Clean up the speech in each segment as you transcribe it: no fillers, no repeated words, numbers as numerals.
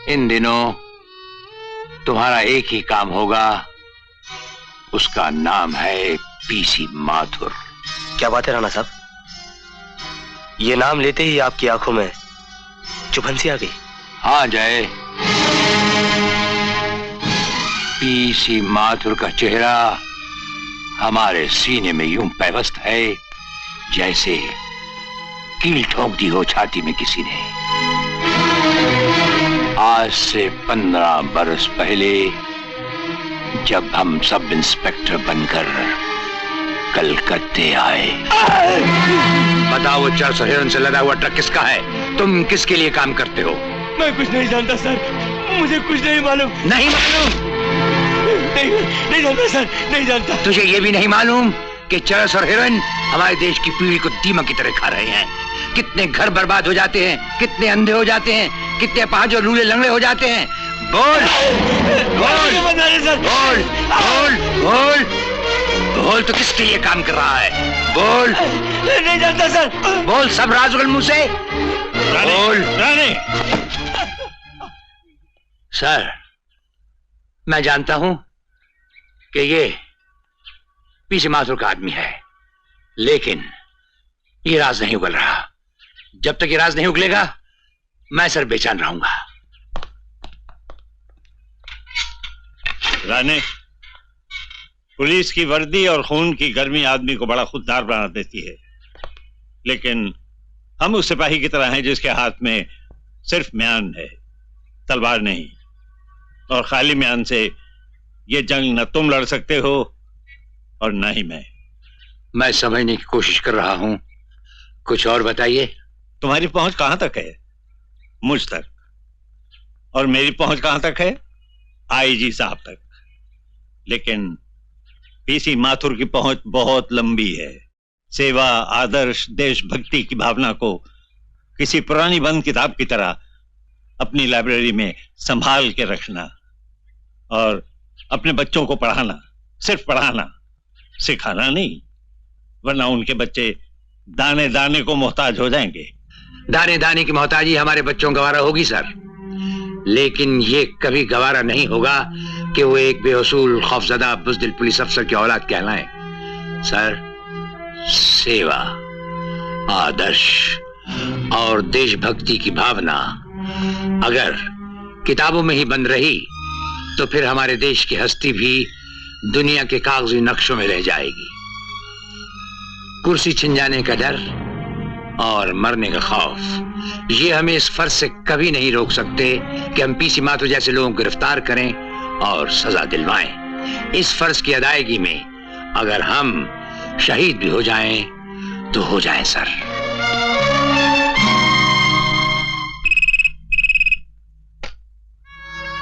इन दिनों तुम्हारा एक ही काम होगा, उसका नाम है पीसी माथुर। क्या बात है राणा साहब, ये नाम लेते ही आपकी आंखों में चुभन सी आ गई। हाँ जय, पीसी माथुर का चेहरा हमारे सीने में यूं पैवस्त है जैसे कील ठोक दी हो छाती में किसी ने। आज से 15 बरस पहले जब हम सब इंस्पेक्टर बनकर कलकत्ते आए। बताओ, वो 400 हेरोइन से लदा हुआ ट्रक किसका है? तुम किसके लिए काम करते हो? मैं कुछ नहीं जानता सर, मुझे कुछ नहीं मालूम। नहीं मालूम? नहीं जानता सर, नहीं जानता। तुझे ये भी नहीं मालूम कि चरस और हेरोइन हमारे देश की पीढ़ी को दीमक की तरह खा रहे हैं? कितने घर बर्बाद हो जाते हैं, कितने अंधे हो जाते हैं, कितने अपाहिज और लूले लंगड़े हो जाते हैं। बोल बोल बोल बोल बोल बोल, तो किसके लिए काम कर रहा है? बोल। नहीं जानता सर। बोल, सब राज उगल मुंह से बोल। सर, मैं जानता हूं कि ये पीसी माथुर का आदमी है, लेकिन ये राज नहीं उगल रहा। जब तक ये राज नहीं उगलेगा मैं सर बेचैन रहूंगा। राणे, पुलिस की वर्दी और खून की गर्मी आदमी को बड़ा खुददार बना देती है, लेकिन हम उस सिपाही की तरह हैं जिसके हाथ में सिर्फ म्यान है, तलवार नहीं। और खाली म्यान से ये जंग न तुम लड़ सकते हो और न ही मैं समझने की कोशिश कर रहा हूं, कुछ और बताइए। तुम्हारी पहुंच कहां तक है? मुझ तक। और मेरी पहुंच कहां तक है? आईजी साहब तक। लेकिन पीसी माथुर की पहुंच बहुत लंबी है। सेवा, आदर्श, देशभक्ति की भावना को किसी पुरानी बंद किताब की तरह अपनी लाइब्रेरी में संभाल के रखना और अपने बच्चों को पढ़ाना, सिर्फ पढ़ाना, सिखाना नहीं, वरना उनके बच्चे दाने दाने को मोहताज हो जाएंगे। दाने दाने की मोहताजी हमारे बच्चों गवारा होगी सर, लेकिन ये कभी गवारा नहीं होगा कि वो एक बेअसूल, खौफजदा, बुज़दिल पुलिस अफसर की औलाद कहलाएं। सर, सेवा, आदर्श और देशभक्ति की भावना अगर किताबों में ही बंद रही तो फिर हमारे देश की हस्ती भी दुनिया के कागजी नक्शों में रह जाएगी। कुर्सी छिन जाने का डर और मरने का खौफ, ये हमें इस फर्ज से कभी नहीं रोक सकते कि हम पीसी माथुर जैसे लोगों को गिरफ्तार करें और सजा दिलवाएं। इस फर्ज की अदायगी में अगर हम शहीद भी हो जाएं तो हो जाएं सर।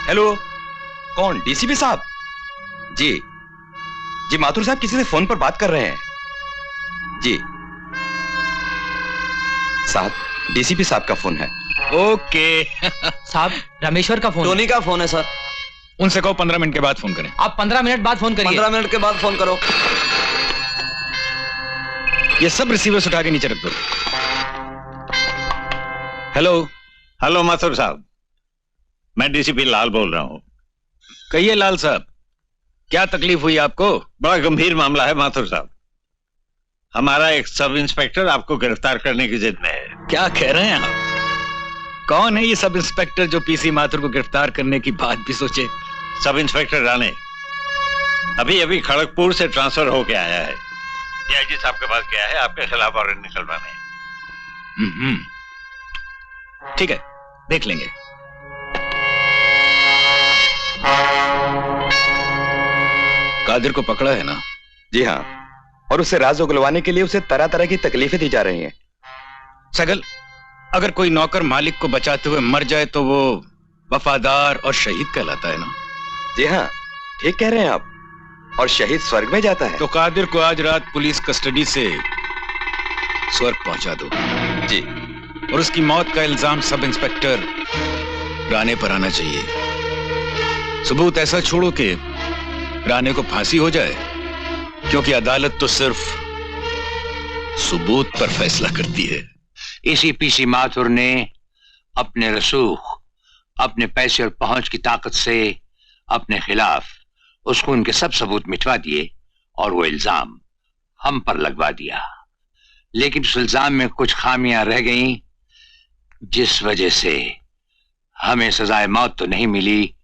हेलो, कौन? डीसीपी साहब? जी जी, माथुर साहब किसी से फोन पर बात कर रहे हैं। जी साहब, डीसीपी साहब का फोन है। ओके। साहब, रामेश्वर का फोन। टोनी का फोन है सर। उनसे कहो 15 मिनट के बाद फोन करें। आप 15 मिनट बाद फोन करिए। 15 मिनट के बाद फोन करो। ये सब रिसीवर्स उठा के नीचे रख दो। हेलो। हेलो माथुर साहब, मैं डीसीपी लाल बोल रहा हूं। कहिए लाल साहब, क्या तकलीफ हुई आपको? बड़ा गंभीर मामला है माथुर साहब। हमारा एक सब इंस्पेक्टर आपको गिरफ्तार करने की जिद में है। क्या कह रहे हैं आप? कौन है ये सब इंस्पेक्टर जो पीसी माथुर को गिरफ्तार करने की बात भी सोचे? सब इंस्पेक्टर राणे अभी अभी खड़गपुर से ट्रांसफर होके आया है। डीआईजी साहब के पास गया है आपके खिलाफ वारंट निकलवाने। ठीक है, देख लेंगे। कादिर को पकड़ा है ना? जी हाँ, और उसे राज उगलवाने के लिए उसे तरह तरह की तकलीफें दी जा रही हैं। सगल, अगर कोई नौकर मालिक को बचाते हुए मर जाए तो वो वफादार और शहीद कहलाता है ना? जी हाँ, ठीक कह रहे हैं आप। और शहीद स्वर्ग में जाता है। तो कादिर को आज रात पुलिस कस्टडी से स्वर्ग पहुंचा दो। जी। और उसकी मौत का इल्जाम सब इंस्पेक्टर राणे पर आना चाहिए। सबूत ऐसा छोड़ो कि राणे को फांसी हो जाए, क्योंकि अदालत तो सिर्फ सबूत पर फैसला करती है। इसी पीसी माथुर ने अपने रसूख अपने पैसे और पहुंच की ताकत से अपने खिलाफ उस खून के सब सबूत मिटवा दिए और वो इल्जाम हम पर लगवा दिया। लेकिन उस इल्जाम में कुछ खामियां रह गईं, जिस वजह से हमें सजाए मौत तो नहीं मिली,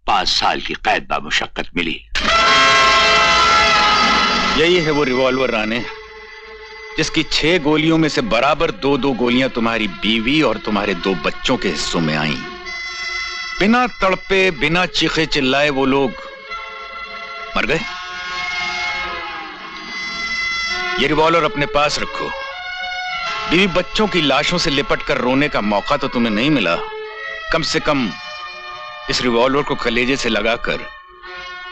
5 साल की कैद बामुशक्कत मिली। यही है वो रिवॉल्वर राणे, जिसकी 6 गोलियों में से बराबर 2-2 गोलियां तुम्हारी बीवी और तुम्हारे 2 बच्चों के हिस्सों में आईं। बिना तड़पे, बिना चीखे चिल्लाए वो लोग मर गए। ये रिवॉल्वर अपने पास रखो। बीवी बच्चों की लाशों से लिपट कर रोने का मौका तो तुम्हें नहीं मिला, कम से कम इस रिवॉल्वर को कलेजे से लगाकर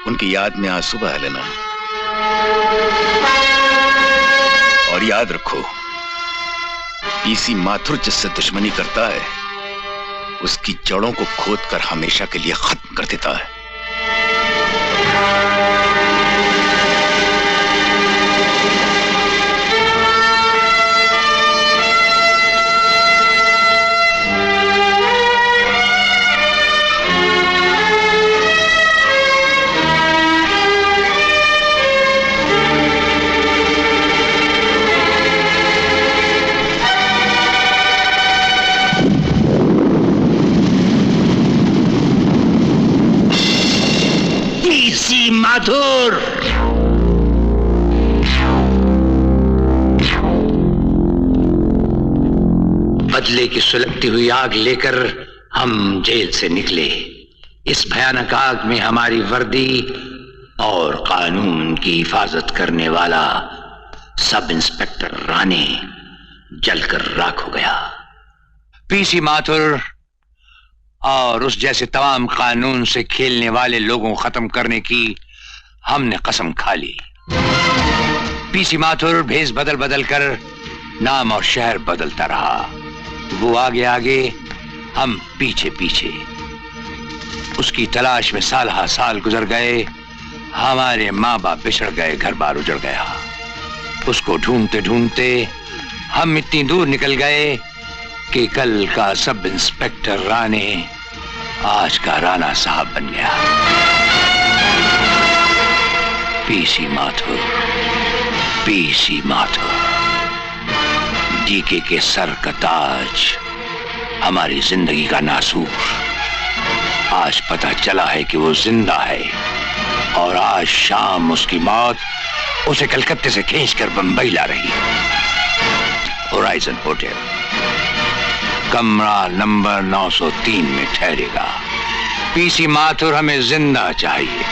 उनकी याद में आंसू बहा लेना। और याद रखो, पीसी माथुर जिससे दुश्मनी करता है उसकी जड़ों को खोदकर हमेशा के लिए खत्म कर देता है। पीसी माथुर, बदले की सुलगती हुई आग लेकर हम जेल से निकले। इस भयानक आग में हमारी वर्दी और कानून की हिफाजत करने वाला सब इंस्पेक्टर राणे जलकर राख हो गया। पीसी माथुर और उस जैसे तमाम कानून से खेलने वाले लोगों को खत्म करने की हमने कसम खा ली। पीसी माथुर भेष बदल बदल कर नाम और शहर बदलता रहा। वो आगे आगे, हम पीछे पीछे। उसकी तलाश में साल हा साल गुजर गए। हमारे माँ बाप बिछड़ गए, घर बार उजड़ गया। उसको ढूंढते ढूंढते हम इतनी दूर निकल गए कि कल का सब इंस्पेक्टर राणे आज का राणा साहब बन गया। PC Mathur, PC Mathur, DK के सर का ताज, हमारी जिंदगी का नासूर। आज पता चला है कि वो जिंदा है और आज शाम उसकी मौत उसे कलकत्ते से खींचकर बंबई ला रही है। होराइजन होटल, कमरा नंबर 903 में ठहरेगा। पीसी माथुर हमें जिंदा चाहिए।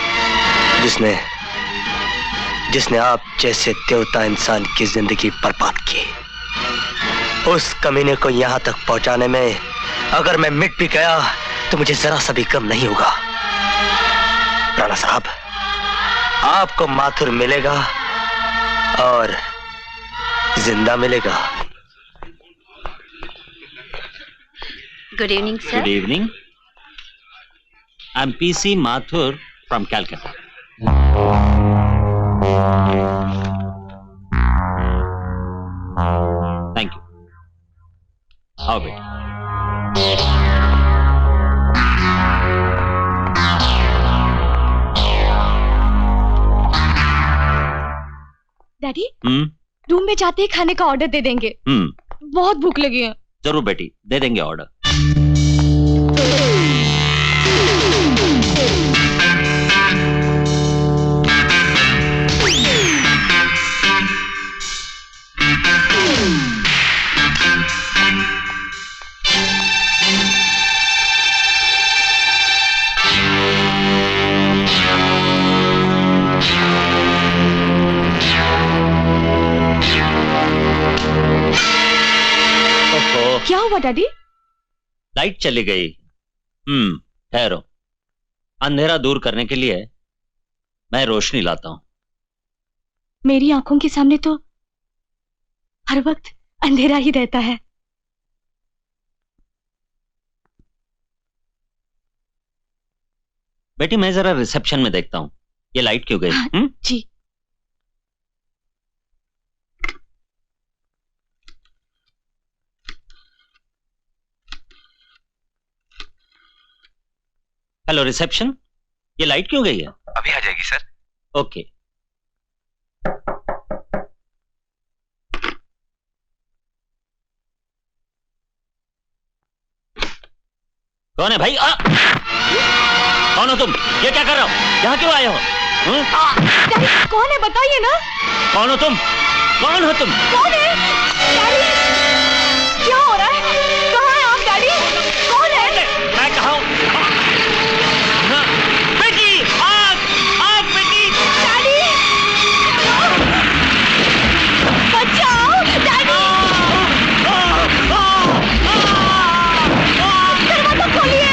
जिसने आप जैसे देवता इंसान की जिंदगी बर्बाद की, उस कमीने को यहां तक पहुंचाने में अगर मैं मिट भी गया तो मुझे जरा सा भी कम नहीं होगा। राणा साहब, आपको माथुर मिलेगा और जिंदा मिलेगा। Good evening, sir. Good evening. I'm PC Mathur from Calcutta. Thank you. How bit? Daddy, room में जाते ही खाने का ऑर्डर दे देंगे। बहुत भूख लगी है। जरूर बेटी, दे देंगे ऑर्डर। क्या हुआ डैडी? लाइट चली गई। ठहरो, अंधेरा दूर करने के लिए मैं रोशनी लाता हूं। मेरी आंखों के सामने तो हर वक्त अंधेरा ही रहता है। बेटी, मैं जरा रिसेप्शन में देखता हूं, ये लाइट क्यों गई? जी। हेलो रिसेप्शन, ये लाइट क्यों गई है? अभी आ जाएगी सर। ओके। कौन है भाई? कौन हो तुम? ये क्या कर रहे हो? यहाँ क्यों आए हो? डैडी कौन है बताइए ना। कौन हो तुम? कौन हो तुम? कौन है डैडी? क्या हो रहा है? कहाँ है आप डैडी? कौन है? मैं कहा हूँ? बेटी, आग! आग बेटी! डैडी बचाओ डैडी! दरवाजा खोलिए!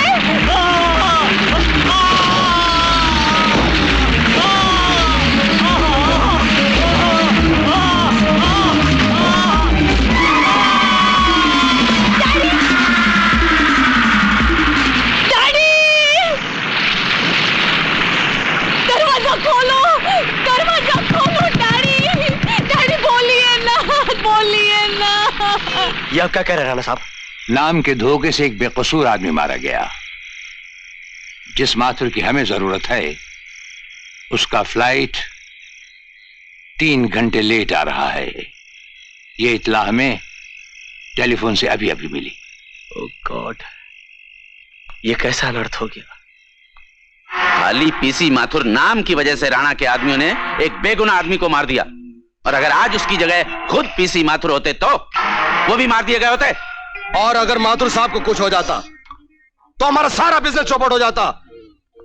खोलो, दरवाजा खोलो डैडी! डैडी बोलिए ना, बोलिए ना। ये आप क्या कह रहे हैं राणा साहब? नाम के धोखे से एक बेकसूर आदमी मारा गया। जिस माथुर की हमें जरूरत है उसका फ्लाइट 3 घंटे लेट आ रहा है। ये इत्तला हमें टेलीफोन से अभी अभी मिली। ओह गॉड, ये कैसा अनर्थ हो गया? खाली पीसी माथुर नाम की वजह से राणा के आदमियों ने एक बेगुनाह आदमी को मार दिया, और अगर आज उसकी जगह खुद पीसी माथुर होते तो वो भी मार दिए गए होते। और अगर माथुर साहब को कुछ हो जाता तो हमारा सारा बिजनेस चौपट हो जाता।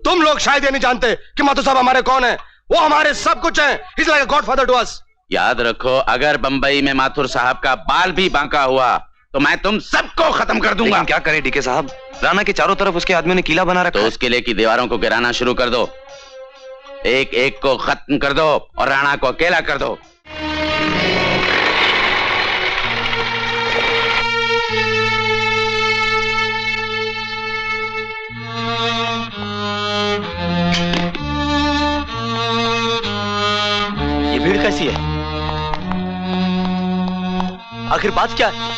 तुम लोग शायद ये नहीं जानते कि माथुर साहब हमारे कौन है। वो हमारे सब कुछ है। He's like a godfather to us। याद रखो, अगर बंबई में माथुर साहब का बाल भी बांका हुआ तो मैं तुम सबको खत्म कर दूंगा। लेकिन क्या करें डीके साहब, राणा के चारों तरफ उसके आदमियों ने किला बना रखा तो है। उस किले की दीवारों को गिराना शुरू कर दो, एक एक को खत्म कर दो और राणा को अकेला कर दो। ये भीड़ कैसी है? आखिर बात क्या है?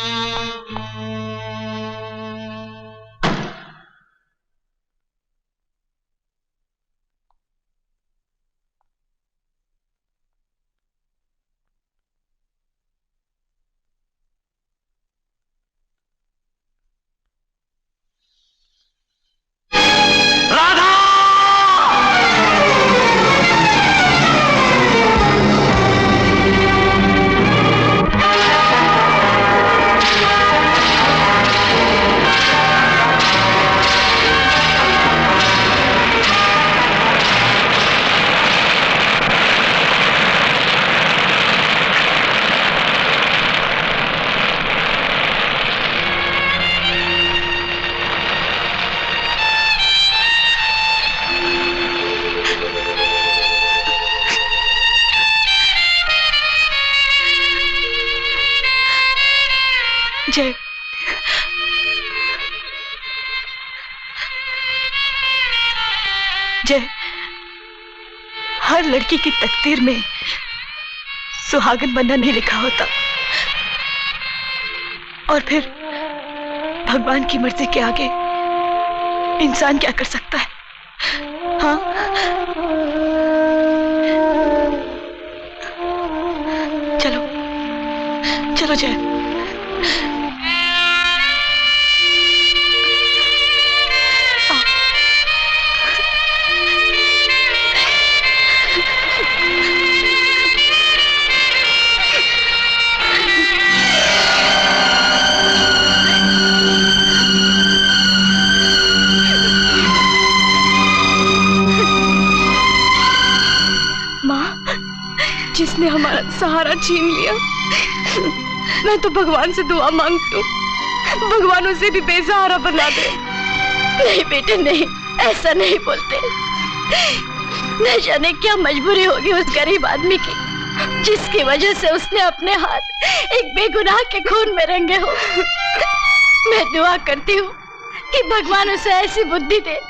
जय, जय, हर लड़की की तकदीर में सुहागन बनना नहीं लिखा होता, और फिर भगवान की मर्जी के आगे इंसान क्या कर सकता है? हाँ, चलो चलो जय। जिसने हमारा सहारा छीन लिया, मैं तो भगवान से दुआ मांगती हूँ, भगवान उसे भी बेसहारा बना दे। नहीं बेटे नहीं, ऐसा नहीं बोलते। न जाने क्या मजबूरी होगी उस गरीब आदमी की, जिसकी वजह से उसने अपने हाथ एक बेगुनाह के खून में रंगे हो। मैं दुआ करती हूँ कि भगवान उसे ऐसी बुद्धि दे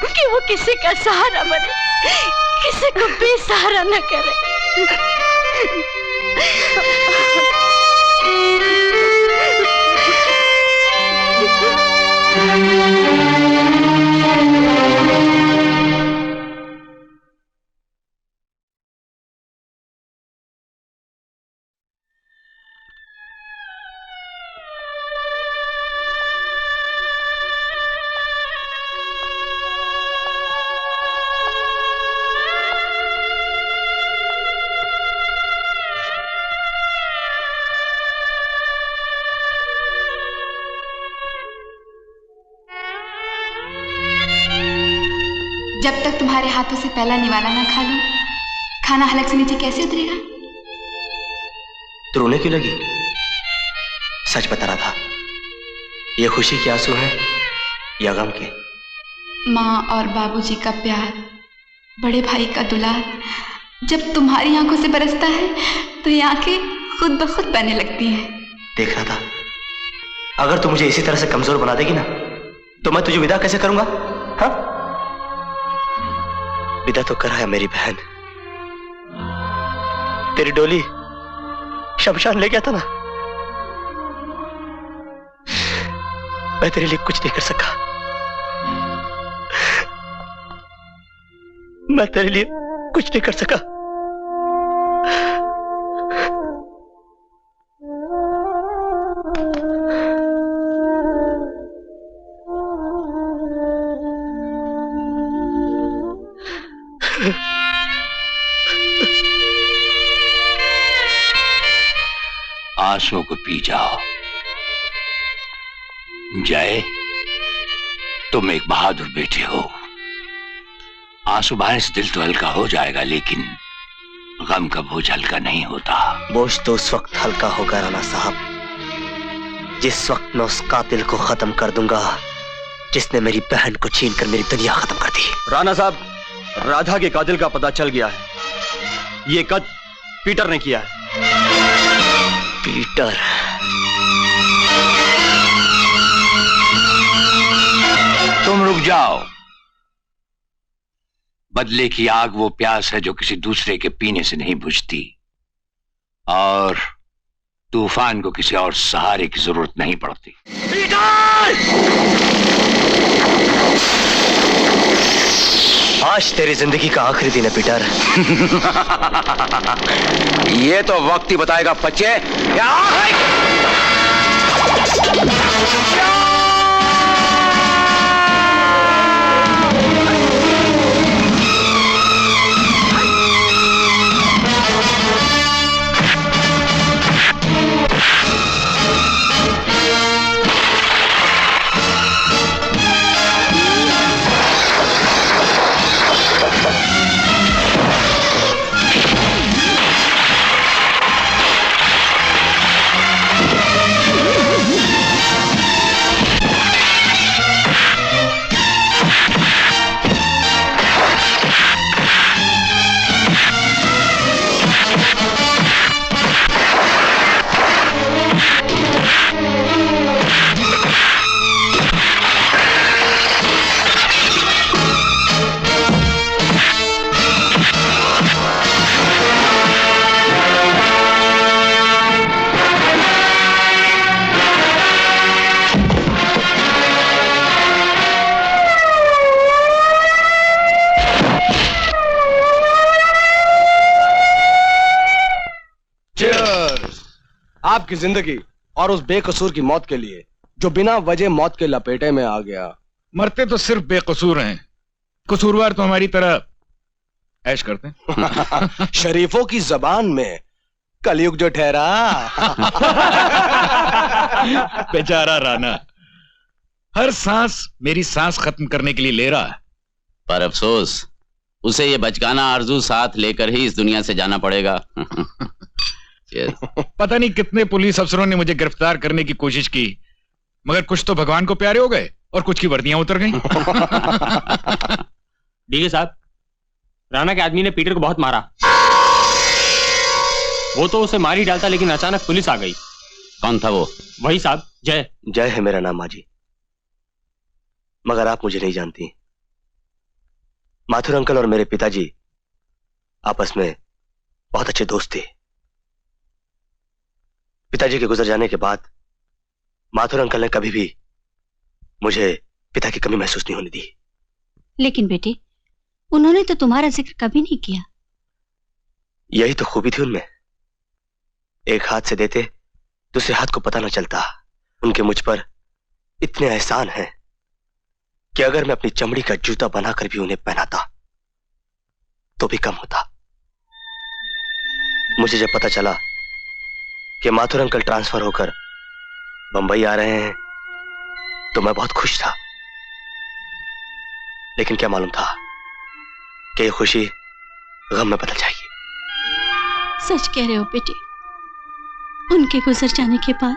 कि वो किसी का सहारा बने, किसी को बेसहारा न करे। जब तक तुम्हारे हाथों से पहला निवाला ना खा लूं, खाना हलक से नीचे कैसे उतरेगा? तू रोने क्यों लगी? सच बता रहा था, ये खुशी के आंसू हैं या गम के? माँ और बाबूजी का प्यार, बड़े भाई का दुलार जब तुम्हारी आंखों से बरसता है तो ये आंखें खुद ब खुद बहने लगती हैं। देख रहा था, अगर तू मुझे इसी तरह से कमजोर बना देगी ना तो मैं तुझे विदा कैसे करूंगा? हाँ, विदा तो करा है मेरी बहन। तेरी डोली शमशान ले गया था ना, मैं तेरे लिए कुछ नहीं कर सका। मैं तेरे लिए कुछ नहीं कर सका। आंसुओं को पी जाओ। जय, तुम एक बहादुर बेटे हो। आंसू बहाने से दिल तो हल्का हो जाएगा, लेकिन गम का बोझ हल्का नहीं होता। बोझ तो उस वक्त हल्का होगा राणा साहब, जिस वक्त मैं उस कातिल को खत्म कर दूंगा जिसने मेरी बहन को छीनकर मेरी दुनिया खत्म कर दी। राणा साहब, राधा के कातिल का पता चल गया है। ये कत्ल पीटर ने किया है। पीटर? तुम रुक जाओ। बदले की आग वो प्यास है जो किसी दूसरे के पीने से नहीं बुझती, और तूफान को किसी और सहारे की जरूरत नहीं पड़ती। आज तेरी जिंदगी का आखिरी दिन है पीटर। ये तो वक्त ही बताएगा बच्चे। आपकी जिंदगी और उस बेकसूर की मौत के लिए जो बिना वजह मौत के लपेटे में आ गया। मरते तो सिर्फ बेकसूर हैं, कसूरवार तो हमारी तरह ऐश करते हैं। शरीफों की जबान में कलयुग जो ठहरा। बेचारा राणा हर सांस मेरी सांस खत्म करने के लिए ले रहा है, पर अफसोस उसे ये बचकाना आरजू साथ लेकर ही इस दुनिया से जाना पड़ेगा। पता नहीं कितने पुलिस अफसरों ने मुझे गिरफ्तार करने की कोशिश की, मगर कुछ तो भगवान को प्यारे हो गए और कुछ की वर्दियां उतर गईं। डीके साहब, राणा के आदमी ने पीटर को बहुत मारा। वो तो उसे मार ही डालता, लेकिन अचानक पुलिस आ गई। कौन था वो? वही साहब, जय। जय है मेरा नाम माजी, मगर आप मुझे नहीं जानती। माथुर अंकल और मेरे पिताजी आपस में बहुत अच्छे दोस्त थे। पिताजी के गुजर जाने के बाद माथुर अंकल ने कभी भी मुझे पिता की कमी महसूस नहीं होने दी। लेकिन बेटे, उन्होंने तो तुम्हारा जिक्र कभी नहीं किया। यही तो खूबी थी उनमें, एक हाथ से देते दूसरे हाथ को पता न चलता। उनके मुझ पर इतने एहसान हैं कि अगर मैं अपनी चमड़ी का जूता बनाकर भी उन्हें पहनाता तो भी कम होता। मुझे जब पता चला कि माथुर अंकल ट्रांसफर होकर बंबई आ रहे हैं तो मैं बहुत खुश था, लेकिन क्या मालूम था कि ये खुशी गम में बदल जाएगी। सच कह रहे हो बेटे, उनके गुजर जाने के बाद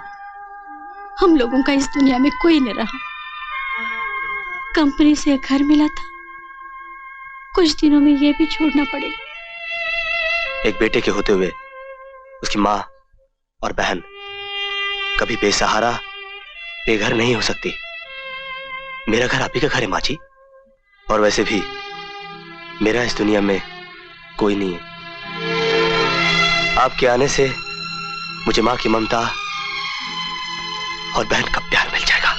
हम लोगों का इस दुनिया में कोई न रहा। कंपनी से एक घर मिला था, कुछ दिनों में ये भी छोड़ना पड़ेगा। एक बेटे के होते हुए उसकी माँ और बहन कभी बेसहारा बेघर नहीं हो सकती। मेरा घर आप ही का घर है माँ जी, और वैसे भी मेरा इस दुनिया में कोई नहीं है। आपके आने से मुझे माँ की ममता और बहन का प्यार मिल जाएगा।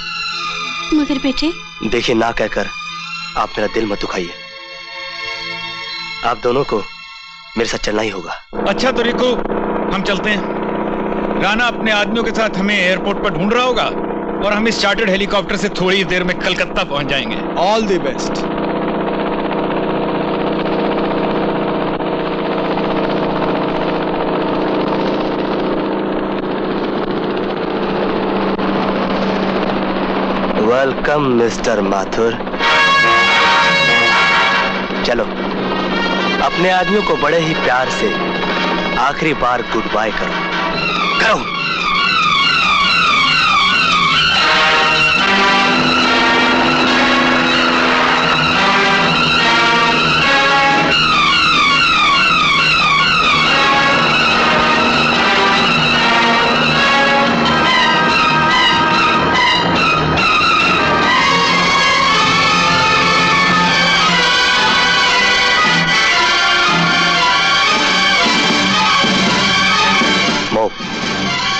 मगर बेटे, देखिए, ना कहकर आप मेरा दिल मत दुखाइए। आप दोनों को मेरे साथ चलना ही होगा। अच्छा तो रिको, हम चलते हैं। राणा अपने आदमियों के साथ हमें एयरपोर्ट पर ढूंढ रहा होगा और हम इस चार्टर्ड हेलीकॉप्टर से थोड़ी देर में कलकत्ता पहुंच जाएंगे। All the best. Welcome mister Mathur. चलो अपने आदमियों को बड़े ही प्यार से आखिरी बार गुड बाय करो। करो।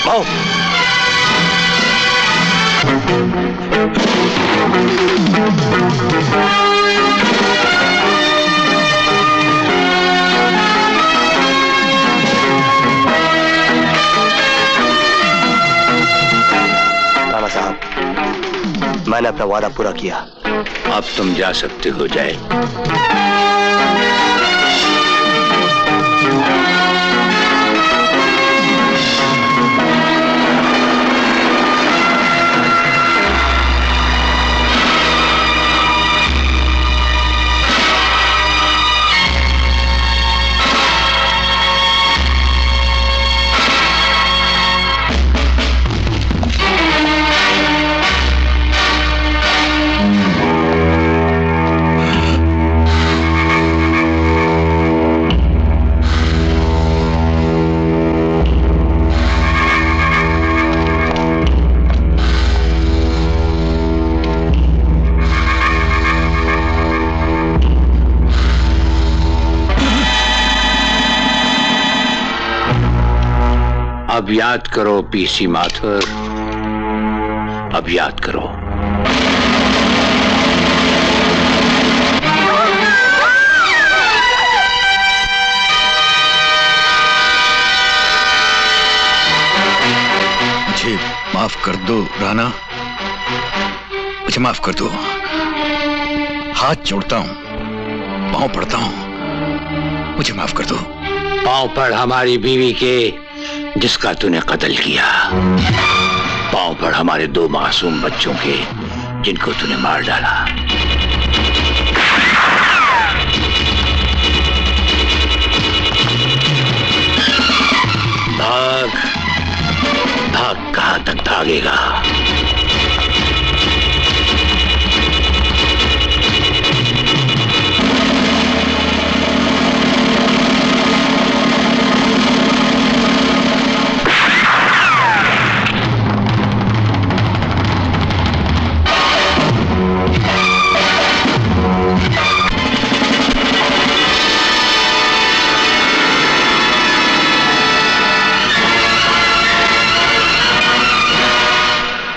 आओ। राणा साहब, मैंने अपना वादा पूरा किया। अब तुम जा सकते हो। जाए। अब याद करो पीसी माथुर, अब याद करो। मुझे माफ कर दो राणा, मुझे माफ कर दो। हाथ जोड़ता हूं, पांव पड़ता हूं, मुझे माफ कर दो। पांव पड़ हमारी बीवी के जिसका तूने कत्ल किया। पांव पड़ हमारे 2 मासूम बच्चों के जिनको तूने मार डाला। भाग भाग, कहां तक भागेगा?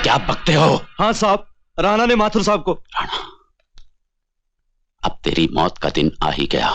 क्या बकते हो? हाँ साहब, राणा ने माथुर साहब को। राणा, अब तेरी मौत का दिन आ ही गया।